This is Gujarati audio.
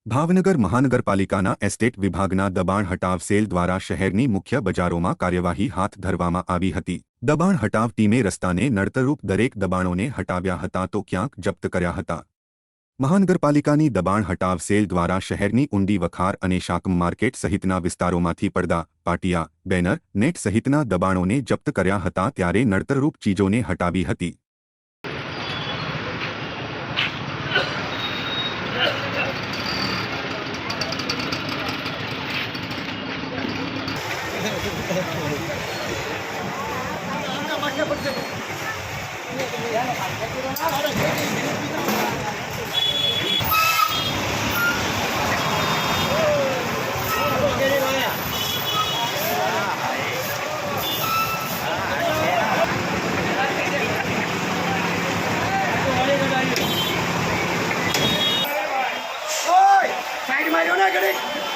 ભાવનગર મહાનગરપાલિકાના એસ્ટેટ વિભાગના દબાણ હટાવ સેલ દ્વારા શહેરની મુખ્ય બજારોમાં કાર્યવાહી હાથ ધરવામાં આવી હતી। દબાણ હટાવ ટીમે રસ્તાને નડતરરૂપ દરેક દબાણોને હટાવ્યા હતા તો ક્યાંક જપ્ત કર્યા હતા। મહાનગરપાલિકાની દબાણ હટાવ સેલ દ્વારા શહેરની ઊંડી વખાર અને શાકમ માર્કેટ સહિતના વિસ્તારોમાંથી પડદા, પાટિયા, બેનર, નેટ સહિતના દબાણોને જપ્ત કર્યા હતા ત્યારે નડતરરૂપ ચીજોને હટાવી હતી। સાઈડ માર્યો ના ઘડી